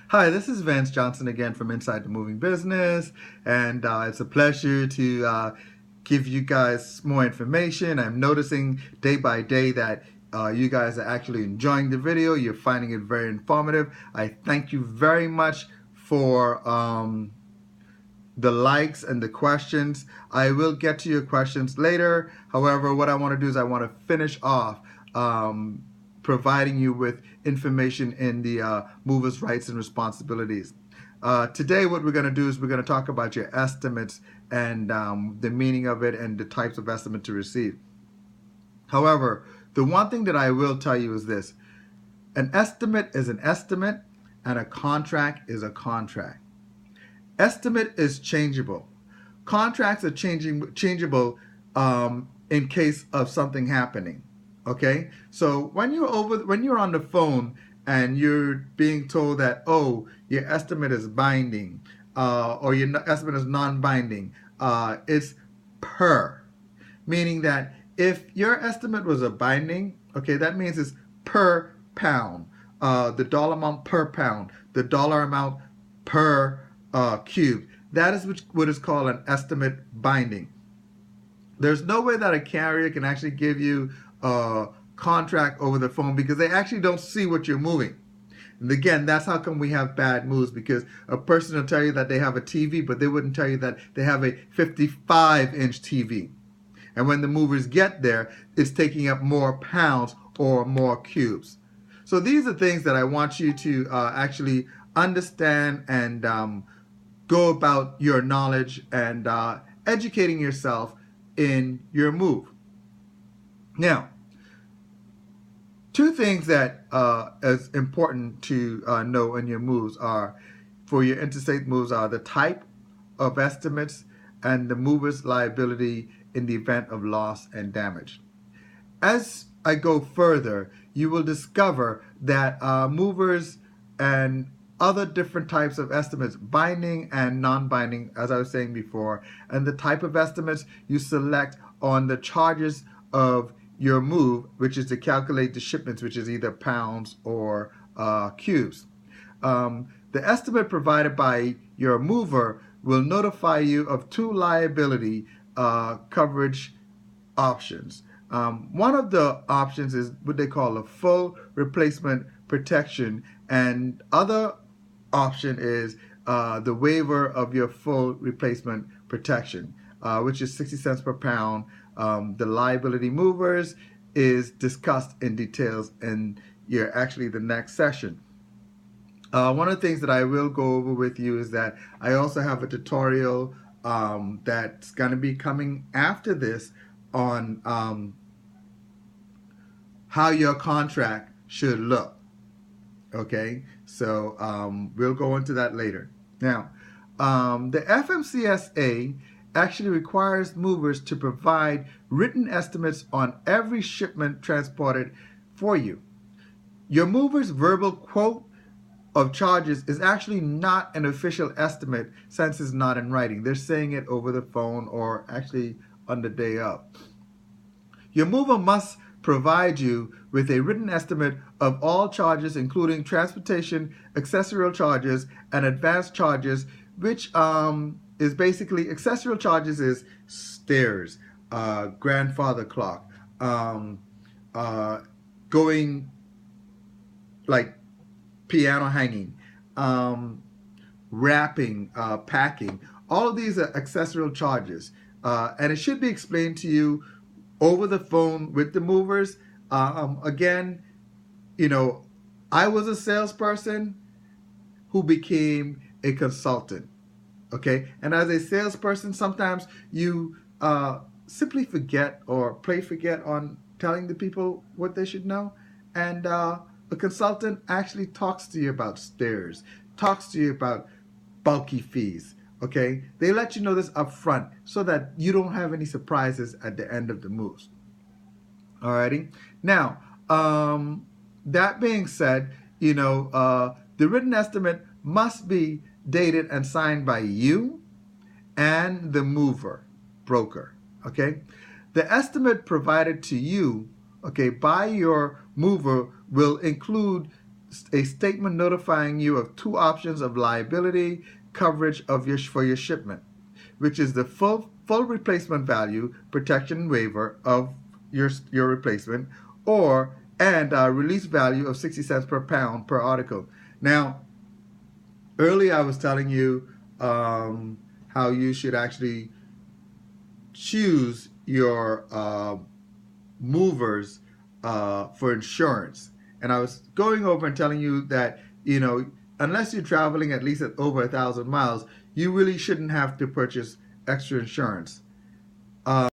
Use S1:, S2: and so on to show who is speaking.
S1: Hi, this is Vance Johnson again from Inside the Moving Business, and it's a pleasure to give you guys more information. I'm noticing day by day that you guys are actually enjoying the video. You're finding it very informative. I thank you very much for the likes and the questions. I will get to your questions later. However, what I want to do is I want to finish off providing you with information in the movers' rights and responsibilities. Today what we're going to do is we're going to talk about your estimates and the meaning of it and the types of estimate to receive. However, the one thing that I will tell you is this: an estimate is an estimate and a contract is a contract. Estimate is changeable. Contracts are changeable in case of something happening. Okay, so when you're on the phone and you're being told that, oh, your estimate is binding or your estimate is non-binding, it's per, meaning that if your estimate was a binding, okay, that means it's per pound, the dollar amount per pound, the dollar amount per cube. That is what is called an estimate binding. There's no way that a carrier can actually give you a contract over the phone because they actually don't see what you're moving. And again, that's how come we have bad moves, because a person will tell you that they have a TV, but they wouldn't tell you that they have a 55-inch TV. And when the movers get there, it's taking up more pounds or more cubes. So these are things that I want you to actually understand and go about your knowledge and educating yourself in your move. Now, two things that is important to know in your moves are, for your interstate moves, are the type of estimates and the mover's liability in the event of loss and damage. As I go further, you will discover that movers and other different types of estimates, binding and non-binding, as I was saying before, and the type of estimates you select on the charges of your move, which is to calculate the shipments, which is either pounds or cubes. The estimate provided by your mover will notify you of two liability coverage options. One of the options is what they call a full replacement protection, and other option is the waiver of your full replacement protection, which is 60 cents per pound. The liability movers is discussed in details in the next session. One of the things that I will go over with you is that I also have a tutorial that's going to be coming after this on how your contract should look. Okay, so we'll go into that later. Now, the FMCSA actually requires movers to provide written estimates on every shipment transported for you. Your mover's verbal quote of charges is actually not an official estimate since it's not in writing. They're saying it over the phone or actually on the day of. Your mover must provide you with a written estimate of all charges, including transportation, accessorial charges, and advanced charges, which is basically accessorial charges is stairs, grandfather clock, going like piano hanging, wrapping, packing. All of these are accessorial charges, and it should be explained to you over the phone with the movers. Again, I was a salesperson who became a consultant. Okay, and as a salesperson, sometimes you simply forget or play forget on telling the people what they should know. And a consultant actually talks to you about stairs, talks to you about bulky fees. Okay, they let you know this up front so that you don't have any surprises at the end of the moves. Alrighty. Now, that being said, the written estimate must be dated and signed by you and the mover, broker. Okay, the estimate provided to you, okay, by your mover will include a statement notifying you of two options of liability coverage for your shipment, which is the full replacement value protection waiver of your replacement, or and release value of 60 cents per pound per article. Now, earlier I was telling you how you should actually choose your movers for insurance. And I was going over and telling you that, unless you're traveling at least at over 1,000 miles, you really shouldn't have to purchase extra insurance.